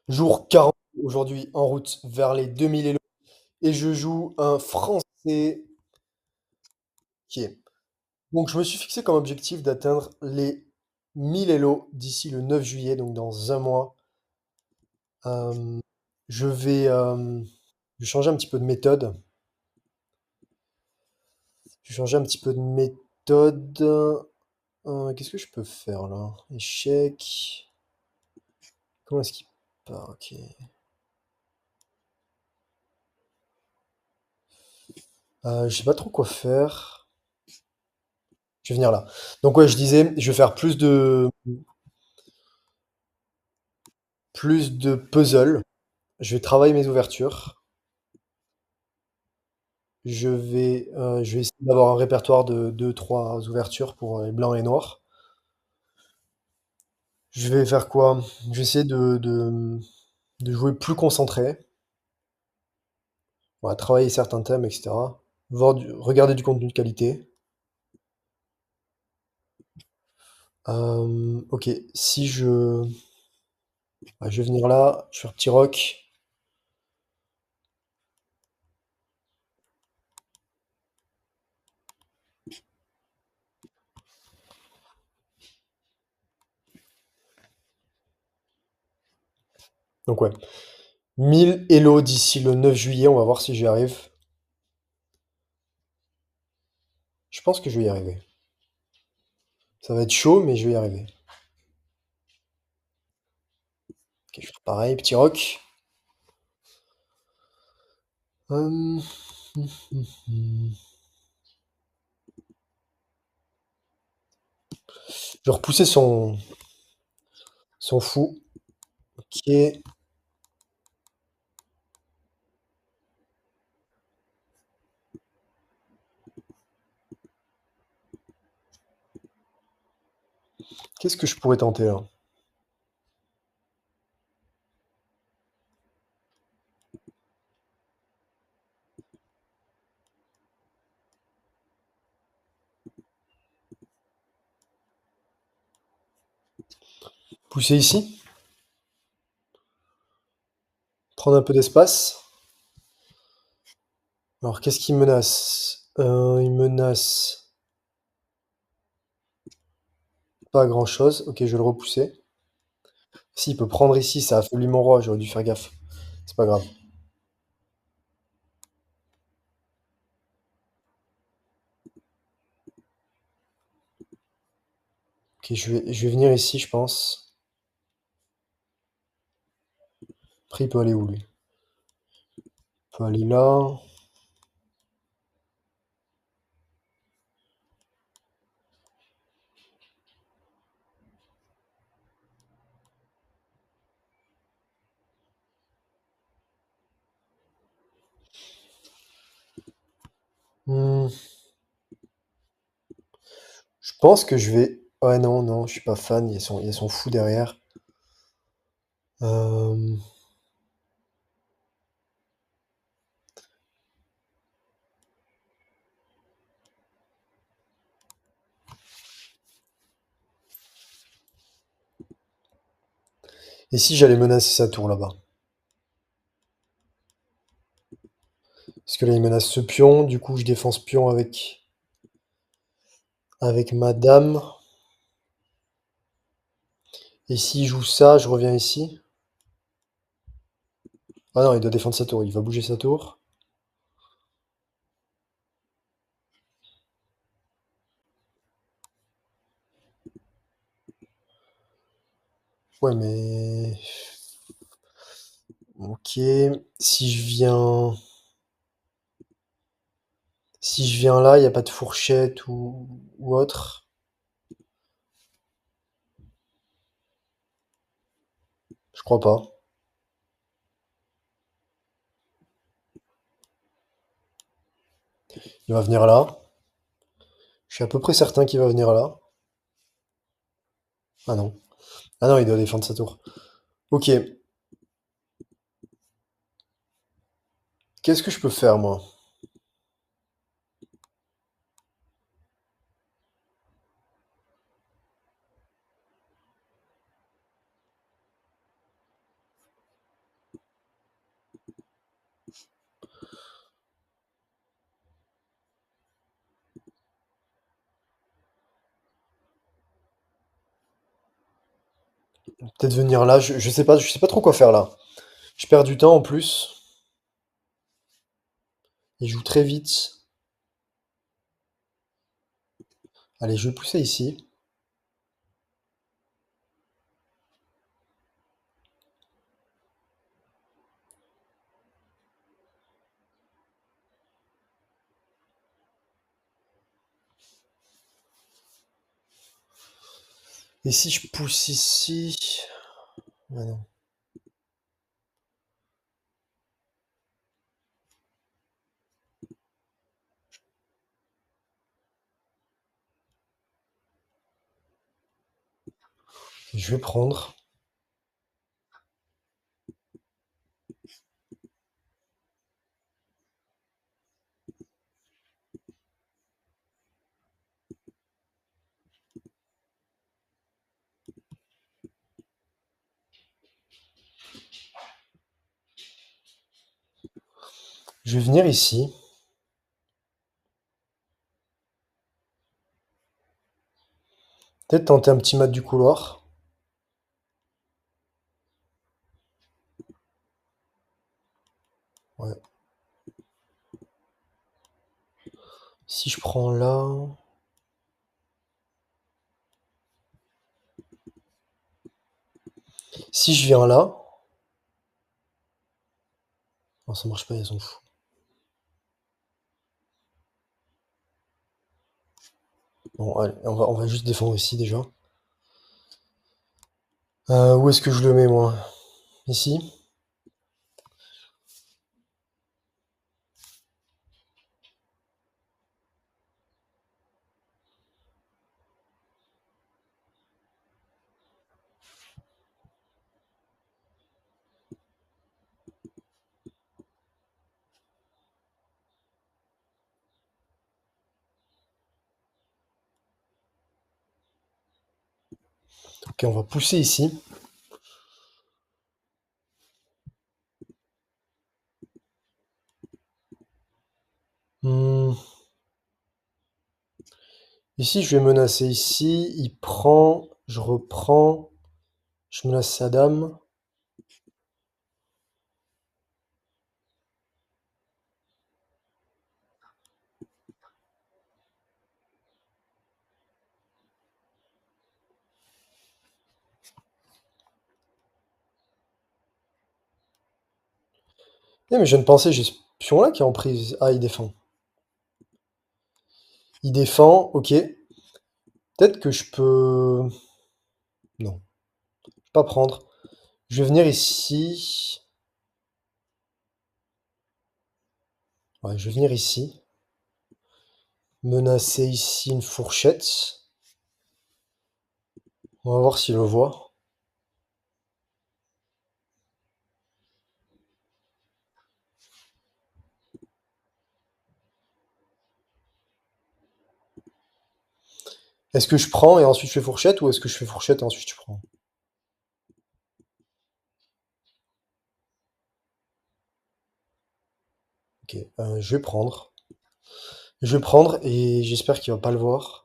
Jour 40 aujourd'hui en route vers les 2000 élos et je joue un Français qui est. Donc je me suis fixé comme objectif d'atteindre les 1000 élos d'ici le 9 juillet, donc dans un mois. Euh, je vais changer un petit peu de méthode. Je vais changer un petit peu de méthode. Qu'est-ce que je peux faire là? Échec. Comment est-ce qu'il part? Ok. Je sais pas trop quoi faire. Je vais venir là. Donc ouais, je disais, je vais faire plus de puzzles. Je vais travailler mes ouvertures. Je vais essayer d'avoir un répertoire de deux, trois ouvertures pour les blancs et noirs. Je vais faire quoi? Je vais essayer de jouer plus concentré. On va travailler certains thèmes, etc. Regarder du contenu de qualité. Ok, si je... ouais, je vais venir là, je vais faire petit rock. Donc ouais, 1000 Elo d'ici le 9 juillet, on va voir si j'y arrive. Je pense que je vais y arriver. Ça va être chaud, mais je vais y arriver. Ok, je vais faire pareil, petit rock. Hum, hum, hum, hum. Je vais repousser son fou. Ok. Qu'est-ce que je pourrais tenter là? Pousser ici? Prendre un peu d'espace? Alors, qu'est-ce qui menace? Il menace pas grand-chose. Ok, je vais le repousser. Si, il peut prendre ici, ça affaiblit mon roi, j'aurais dû faire gaffe. C'est pas grave. Ok, je vais venir ici, je pense. Après, il peut aller où, lui? Il peut aller là. Hmm, je pense que je vais... Ouais, non, non, je suis pas fan, il y a son fou derrière. Euh, Et si j'allais menacer sa tour, là-bas? Parce que là, il menace ce pion, du coup, je défends ce pion avec ma dame. Et s'il joue ça, je reviens ici. Ah non, il doit défendre sa tour. Il va bouger sa tour. Ouais, mais... Ok. Si je viens... Si je viens là, il n'y a pas de fourchette ou autre. Je crois pas. Il va venir là. Je suis à peu près certain qu'il va venir là. Ah non. Ah non, il doit défendre sa tour. Ok. Qu'est-ce que je peux faire, moi? Peut-être venir là, je sais pas trop quoi faire là. Je perds du temps en plus. Il joue très vite. Allez, je vais pousser ici. Et si je pousse ici... Ah non. Je vais prendre. Je vais venir ici. Peut-être tenter un petit mat du couloir. Ouais. Si je prends là... Si je viens là... Non, ça marche pas, ils sont fous. Bon, allez, on va juste défendre ici déjà. Où est-ce que je le mets, moi? Ici? Ok, on va pousser ici. Hmm, ici, je vais menacer ici. Il prend. Je reprends. Je menace sa dame. Eh, mais je viens de penser, j'ai ce pion-là qui est en prise. Ah, il défend. Il défend, ok. Peut-être que je peux... Non, pas prendre. Je vais venir ici. Ouais, je vais venir ici. Menacer ici une fourchette. On va voir s'il le voit. Est-ce que je prends et ensuite je fais fourchette ou est-ce que je fais fourchette et ensuite je prends? Ok, je vais prendre. Je vais prendre et j'espère qu'il va pas le voir.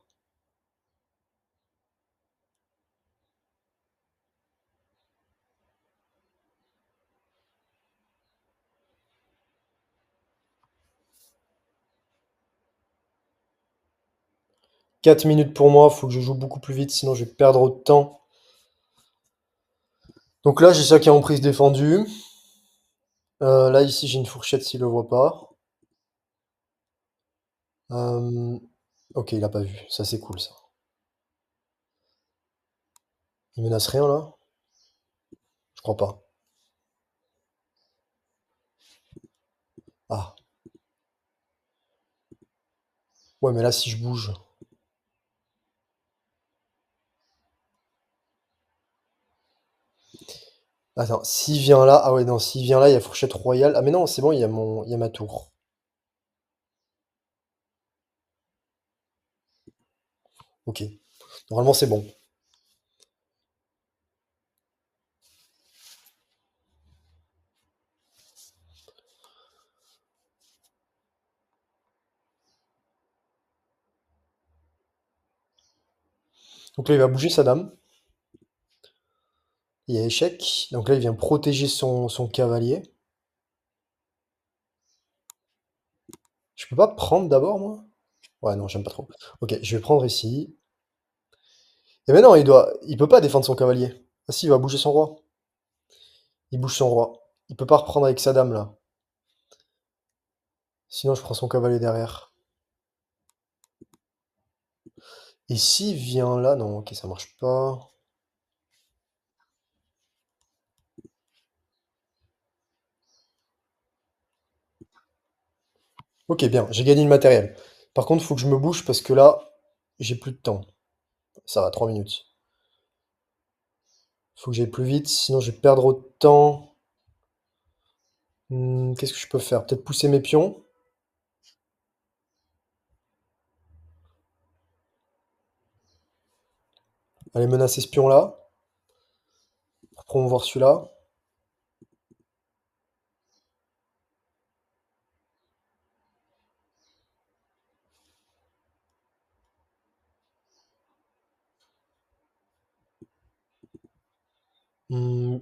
4 minutes pour moi, faut que je joue beaucoup plus vite, sinon je vais perdre de temps. Donc là, j'ai ça qui est en prise défendue. Là, ici, j'ai une fourchette s'il le voit pas. Euh, ok, il a pas vu. Ça, c'est cool, ça. Il menace rien, là? Je crois pas. Ah. Ouais, mais là, si je bouge... Attends, s'il vient là... Ah ouais, non, s'il vient là, il y a fourchette royale. Ah mais non, c'est bon, il y a ma tour. Ok. Normalement, c'est bon. Donc là, il va bouger sa dame. Il y a échec. Donc là, il vient protéger son cavalier. Je peux pas prendre d'abord, moi? Ouais, non, j'aime pas trop. Ok, je vais prendre ici. Et maintenant, il peut pas défendre son cavalier. Ah si, il va bouger son roi. Il bouge son roi. Il peut pas reprendre avec sa dame, là. Sinon, je prends son cavalier derrière. Et s'il vient là... Non, ok, ça marche pas. Ok, bien, j'ai gagné le matériel. Par contre, il faut que je me bouge parce que là, j'ai plus de temps. Ça va, 3 minutes. Faut que j'aille plus vite, sinon je vais perdre autant. Qu'est-ce que je peux faire? Peut-être pousser mes pions? Aller menacer ce pion-là, pour promouvoir celui-là.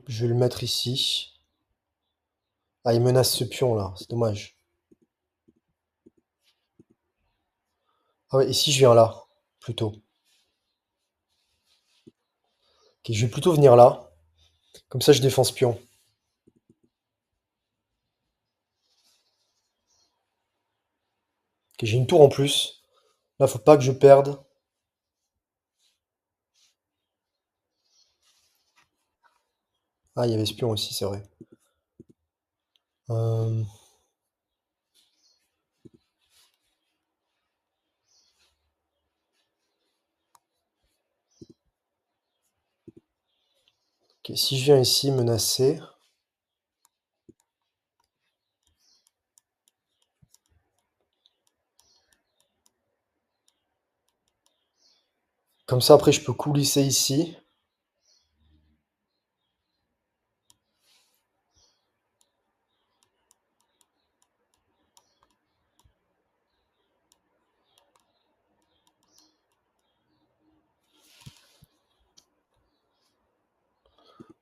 Je vais le mettre ici. Ah, il menace ce pion-là, c'est dommage. Ah ouais, ici je viens là, plutôt. Ok, je vais plutôt venir là. Comme ça, je défends ce pion. Ok, j'ai une tour en plus. Là, faut pas que je perde. Ah, il y avait ce pion aussi, c'est vrai. Euh, ok, si je viens ici menacer, comme ça après je peux coulisser ici.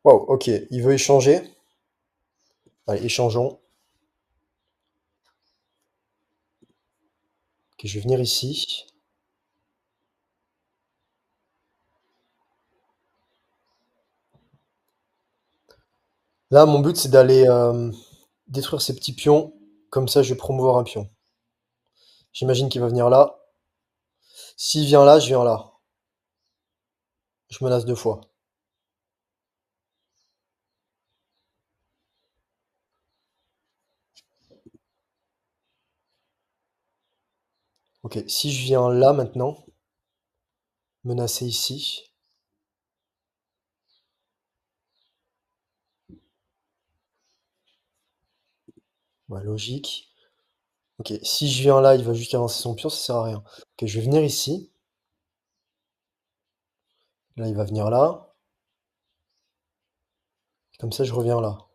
Waouh, ok, il veut échanger. Allez, échangeons. Ok, je vais venir ici. Là, mon but, c'est d'aller détruire ces petits pions. Comme ça, je vais promouvoir un pion. J'imagine qu'il va venir là. S'il vient là, je viens là. Je menace 2 fois. Ok, si je viens là maintenant, menacer ici. Ouais, logique. Ok, si je viens là, il va juste avancer son pion, ça sert à rien. Ok, je vais venir ici. Là, il va venir là. Comme ça, je reviens là.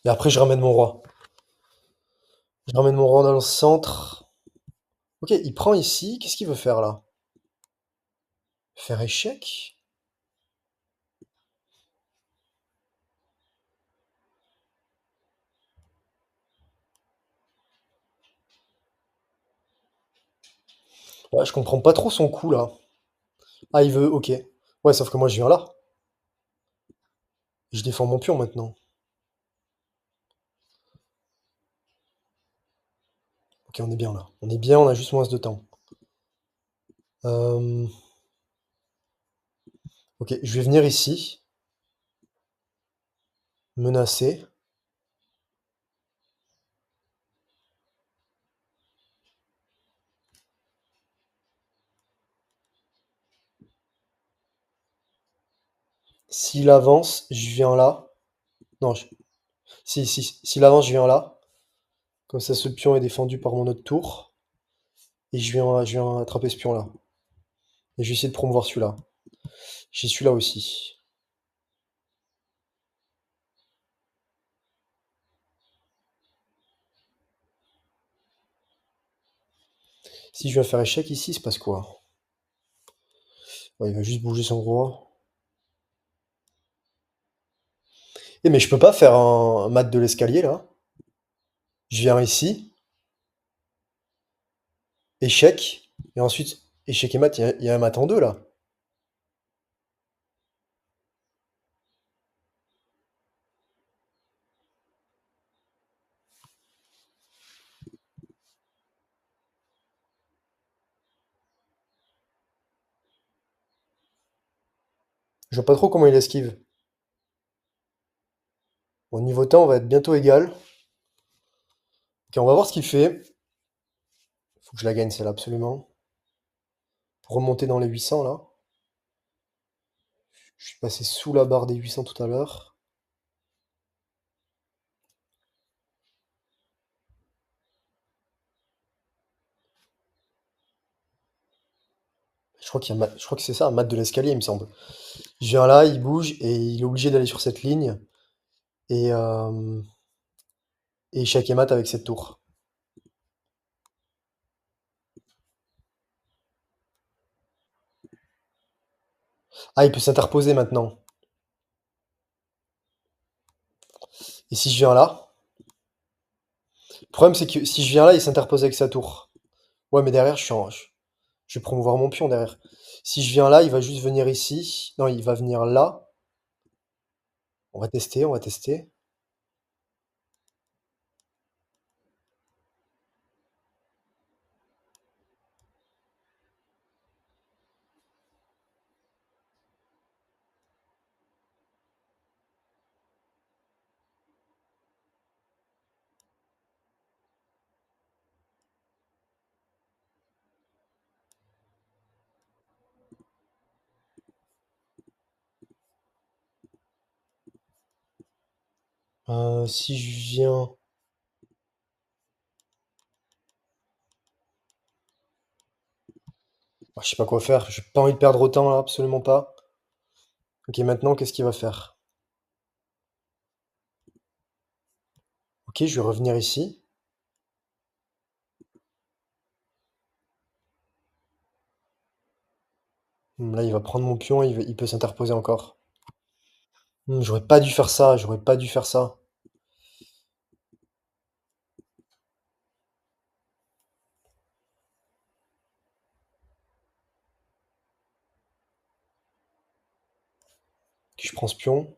Et après, je ramène mon roi. Je ramène mon roi dans le centre. Ok, il prend ici. Qu'est-ce qu'il veut faire là? Faire échec? Ouais, je comprends pas trop son coup là. Ah, il veut, ok. Ouais, sauf que moi, je viens là. Je défends mon pion maintenant. Ok, on est bien là. On est bien, on a juste moins de temps. Euh, Ok, je vais venir ici. Menacer. S'il avance, je viens là. Non, s'il avance, je viens là. Comme ça, ce pion est défendu par mon autre tour. Et je viens attraper ce pion-là. Et je vais essayer de promouvoir celui-là. J'ai celui-là aussi. Si je viens faire échec ici, il se passe quoi? Ouais, il va juste bouger son roi. Eh, mais je peux pas faire un mat de l'escalier, là? Je viens ici, échec, et ensuite échec et mat, il y a un mat en deux, là. Je vois pas trop comment il esquive. Bon, niveau temps, on va être bientôt égal. Ok, on va voir ce qu'il fait. Faut que je la gagne, celle-là, absolument. Pour remonter dans les 800, là. Je suis passé sous la barre des 800 tout à l'heure. Je crois que c'est ça, un mat de l'escalier, il me semble. Je viens là, il bouge, et il est obligé d'aller sur cette ligne. Et, euh, et échec et mat avec cette tour. Ah, il peut s'interposer maintenant. Et si je viens là? Le problème, c'est que si je viens là, il s'interpose avec sa tour. Ouais, mais derrière, je vais promouvoir mon pion derrière. Si je viens là, il va juste venir ici. Non, il va venir là. On va tester, on va tester. Si je viens... Ah, je sais pas quoi faire. J'ai pas envie de perdre autant là, absolument pas. Ok, maintenant, qu'est-ce qu'il va faire? Ok, je vais revenir ici. Là, il va prendre mon pion, il peut s'interposer encore. J'aurais pas dû faire ça, j'aurais pas dû faire ça. Ok, je prends ce pion.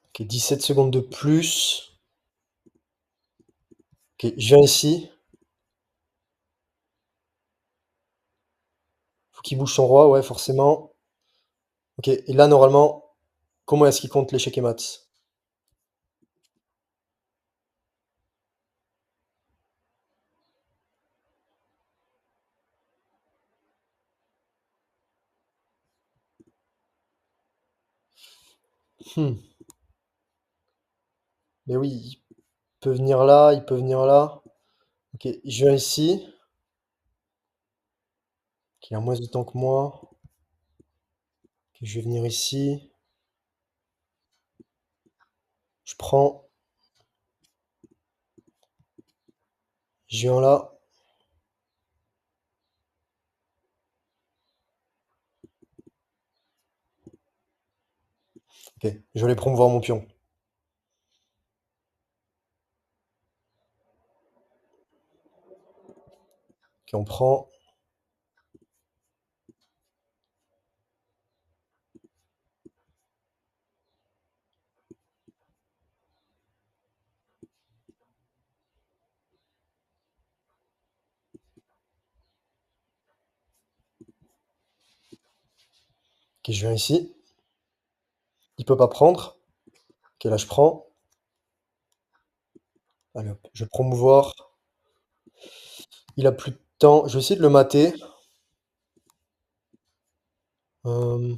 Ok, 17 secondes de plus. Ok, je viens ici. Faut qu'il bouge son roi, ouais, forcément. Ok, et là, normalement, comment est-ce qu'il compte l'échec et mat? Hmm. Mais oui, il peut venir là, il peut venir là. Ok, je viens ici. Qui a moins de temps que moi. Ok, je vais venir ici. Je prends. Je viens là. Ok, je vais aller promouvoir mon pion. Ok, on prend. Ok, je viens ici. Il peut pas prendre. Ok, là je prends. Allez hop, je vais promouvoir. Il a plus de temps. Je vais essayer de le mater. Euh,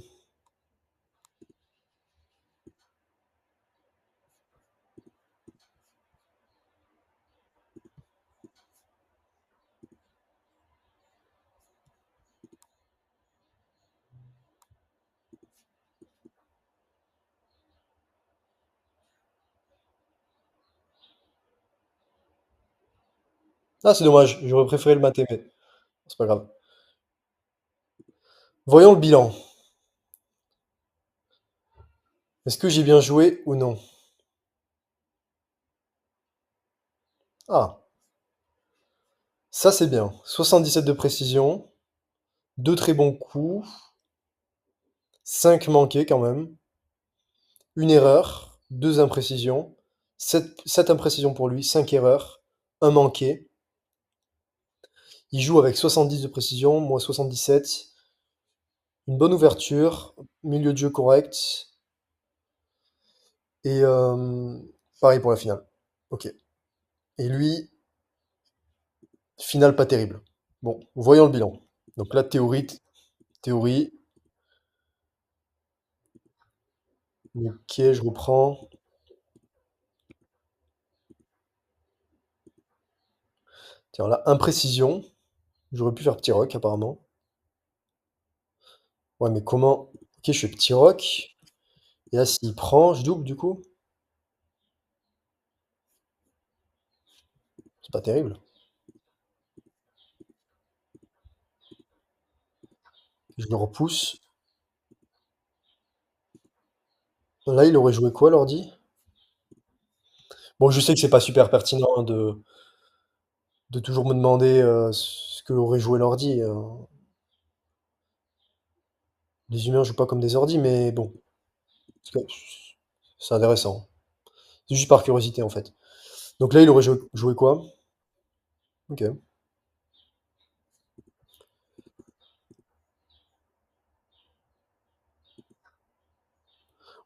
Ah, c'est dommage, j'aurais préféré le mater, mais c'est pas grave. Voyons le bilan. Est-ce que j'ai bien joué ou non? Ah, ça c'est bien. 77 de précision, 2 très bons coups, 5 manqués quand même, une erreur, 2 imprécisions, 7 imprécisions pour lui, 5 erreurs, un manqué. Il joue avec 70 de précision, moi 77. Une bonne ouverture, milieu de jeu correct, et pareil pour la finale. Ok. Et lui, finale pas terrible. Bon, voyons le bilan. Donc là, théorie. Ok, je reprends. Tiens, là, imprécision. J'aurais pu faire petit rock, apparemment. Ouais, mais comment? Ok, je fais petit rock. Et là, s'il prend, je double, du coup. C'est pas terrible. Je le repousse. Là, il aurait joué quoi, l'ordi? Bon, je sais que c'est pas super pertinent hein, de toujours me demander ce que aurait joué l'ordi. Les humains jouent pas comme des ordis, mais bon, parce que c'est intéressant. C'est juste par curiosité, en fait. Donc là, il aurait joué quoi? Ok.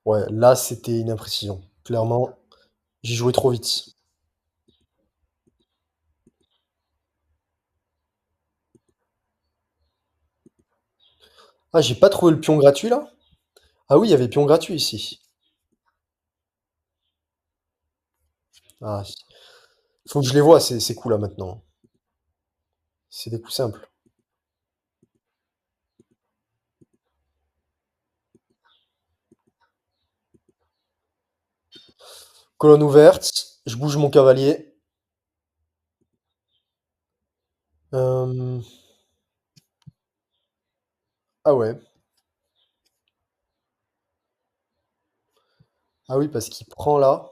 Ouais, là, c'était une imprécision. Clairement, j'ai joué trop vite. Ah, j'ai pas trouvé le pion gratuit, là? Ah oui, il y avait pion gratuit ici. Ah, faut que je les vois, ces coups-là, maintenant. C'est des coups simples. Colonne ouverte, je bouge mon cavalier. Euh, Ah ouais. Ah oui, parce qu'il prend là.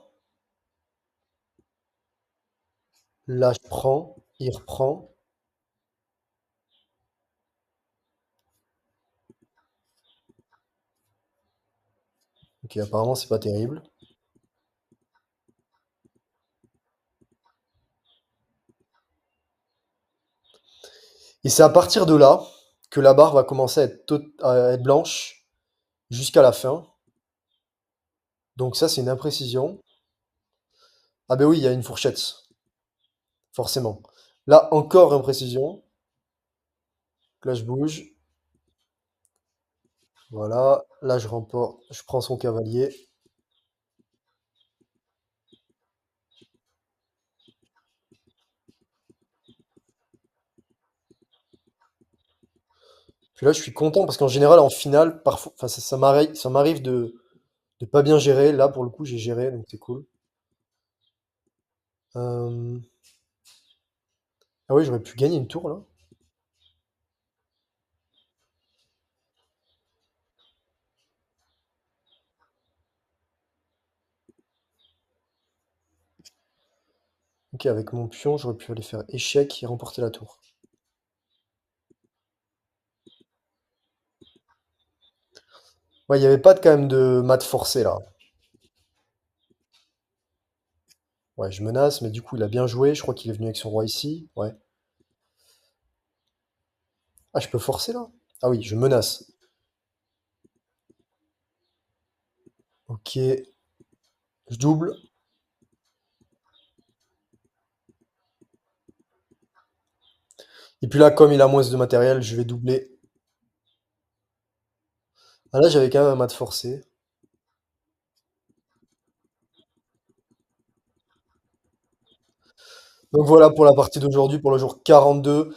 Là, je prends. Il reprend. Ok, apparemment, c'est pas terrible. Et c'est à partir de là que la barre va commencer à être blanche jusqu'à la fin. Donc ça, c'est une imprécision. Ah ben oui, il y a une fourchette, forcément. Là, encore imprécision. Là, je bouge. Voilà. Là, je remporte. Je prends son cavalier. Puis là, je suis content parce qu'en général, en finale, parfois, enfin, ça m'arrive de pas bien gérer. Là, pour le coup, j'ai géré, donc c'est cool. Euh, Ah oui, j'aurais pu gagner une tour là. Ok, avec mon pion, j'aurais pu aller faire échec et remporter la tour. Ouais, il n'y avait pas quand même de mat forcé là. Ouais, je menace, mais du coup, il a bien joué. Je crois qu'il est venu avec son roi ici. Ouais. Ah, je peux forcer là? Ah oui, je menace. Ok, je double. Et puis là, comme il a moins de matériel, je vais doubler. Ah là, j'avais quand même un mat forcé. Donc voilà pour la partie d'aujourd'hui, pour le jour 42.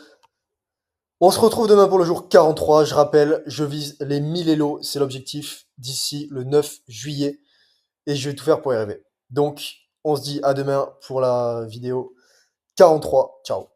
On se retrouve demain pour le jour 43. Je rappelle, je vise les 1000 élos. C'est l'objectif d'ici le 9 juillet. Et je vais tout faire pour y arriver. Donc, on se dit à demain pour la vidéo 43. Ciao.